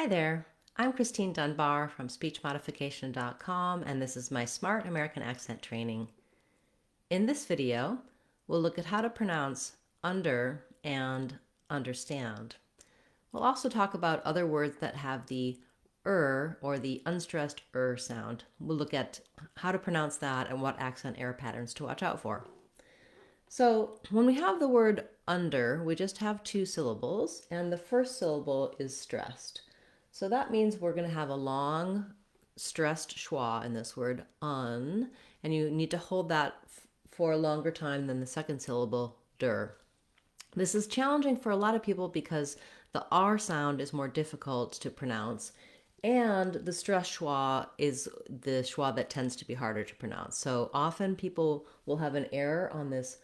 Hi there, I'm Christine Dunbar from SpeechModification.com, and this is my Smart American Accent training. In this video, we'll look at how to pronounce under and understand. We'll also talk about other words that have the or the unstressed sound. We'll look at how to pronounce that and what accent error patterns to watch out for. So when we have the word under, we just have two syllables, and the first syllable is stressed. So that means we're going to have a long stressed schwa in this word, un, and you need to hold that for a longer time than the second syllable, der. This is challenging for a lot of people because the R sound is more difficult to pronounce, and the stress schwa is the schwa that tends to be harder to pronounce. So often people will have an error on this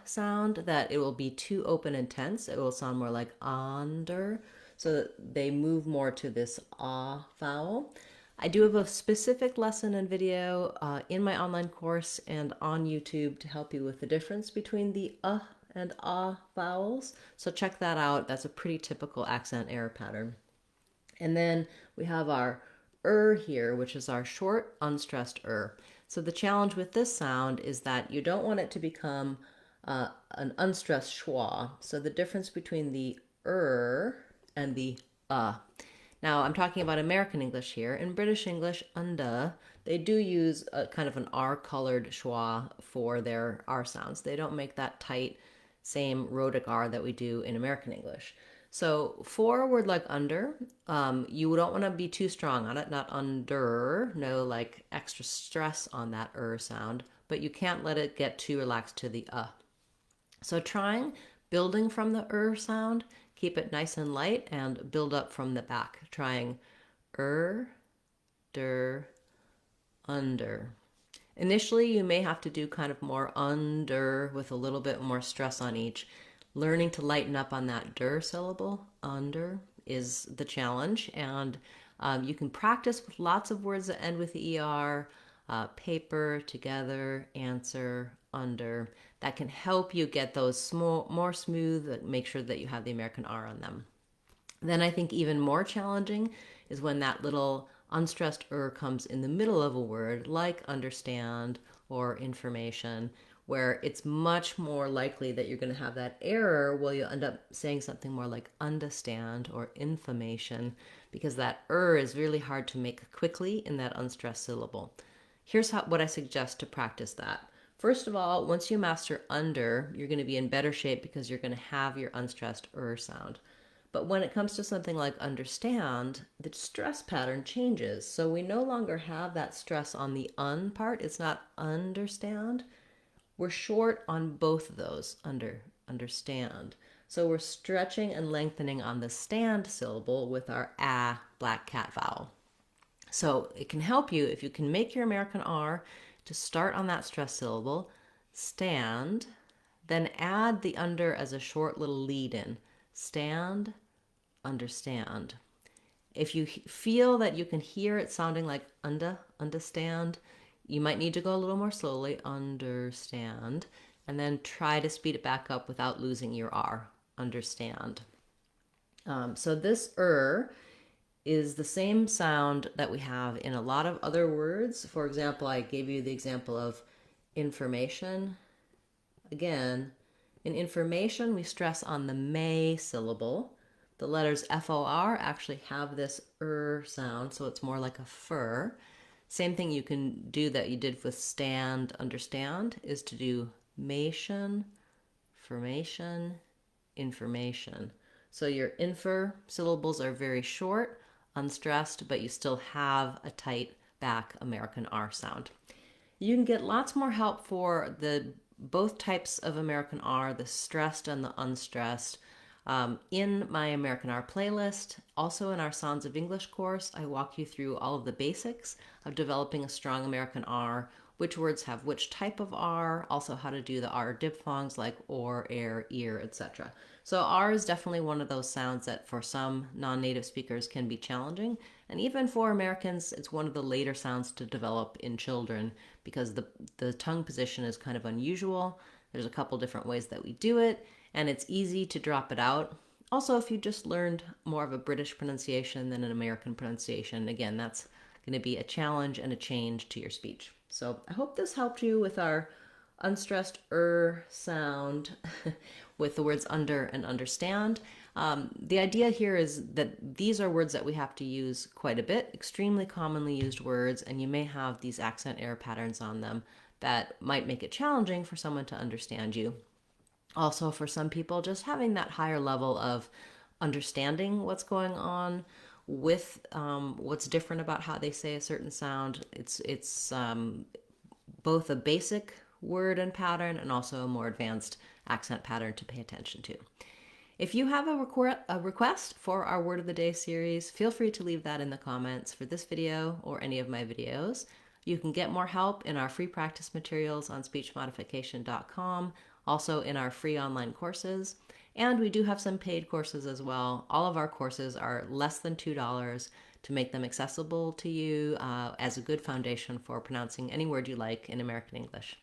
sound, that it will be too open and tense. It will sound more like under, so that they move more to this vowel. I do have a specific lesson and video in my online course and on YouTube to help you with the difference between the and vowels. So check that out. That's a pretty typical accent error pattern. And then we have our here, which is our short, unstressed So the challenge with this sound is that you don't want it to become an unstressed schwa. So the difference between the and the Now I'm talking about American English here. In British English, unda, they do use a kind of an R-colored schwa for their R sounds. They don't make that tight, same rhotic R that we do in American English. So for a word like under, you don't want to be too strong on it, not under, no like extra stress on that sound, but you can't let it get too relaxed to the So trying building from the sound, keep it nice and light and build up from the back. Trying der, under. Initially, you may have to do kind of more under with a little bit more stress on each. Learning to lighten up on that der syllable, under, is the challenge. And you can practice with lots of words that end with ER, paper, together, answer, under. That can help you get those more smooth, make sure that you have the American R on them. Then I think even more challenging is when that little unstressed comes in the middle of a word, like understand or information, where it's much more likely that you're going to have that error where you'll end up saying something more like understand or information, because that is really hard to make quickly in that unstressed syllable. Here's what I suggest to practice that. First of all, once you master under, you're going to be in better shape because you're going to have your unstressed sound. But when it comes to something like understand, the stress pattern changes. So we no longer have that stress on the un part. It's not understand. We're short on both of those, understand. So we're stretching and lengthening on the stand syllable with our black cat vowel. So it can help you if you can make your American R to start on that stress syllable, stand, then add the under as a short little lead in. Stand, understand. If you feel that you can hear it sounding like understand, you might need to go a little more slowly, understand, and then try to speed it back up without losing your R, understand. So this is the same sound that we have in a lot of other words. For example, I gave you the example of information. Again, in information, we stress on the may syllable. The letters FOR actually have this sound, so it's more like a fur. Same thing you can do that you did with stand, understand, is to do mation, formation, information. So your infer syllables are very short, unstressed, but you still have a tight back American R sound. You can get lots more help for both types of American R, the stressed and the unstressed, in my American R playlist. Also in our Sounds of English course, I walk you through all of the basics of developing a strong American R, which words have which type of R, also how to do the R diphthongs like or, air, ear, etc. So R is definitely one of those sounds that for some non-native speakers can be challenging. And even for Americans, it's one of the later sounds to develop in children because the tongue position is kind of unusual. There's a couple different ways that we do it, and it's easy to drop it out. Also, if you just learned more of a British pronunciation than an American pronunciation, again, that's going to be a challenge and a change to your speech. So I hope this helped you with our unstressed sound with the words under and understand. The idea here is that these are words that we have to use quite a bit, extremely commonly used words, and you may have these accent error patterns on them that might make it challenging for someone to understand you. Also, for some people, just having that higher level of understanding what's going on with what's different about how they say a certain sound. It's both a basic word and pattern and also a more advanced accent pattern to pay attention to. If you have a request for our Word of the Day series, feel free to leave that in the comments for this video or any of my videos. You can get more help in our free practice materials on speechmodification.com, also in our free online courses, and we do have some paid courses as well. All of our courses are less than $2 to make them accessible to you as a good foundation for pronouncing any word you like in American English.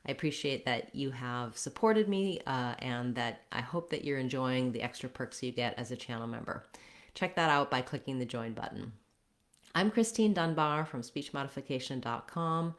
I appreciate that you have supported me and that I hope that you're enjoying the extra perks you get as a channel member. Check that out by clicking the join button. I'm Christine Dunbar from speechmodification.com.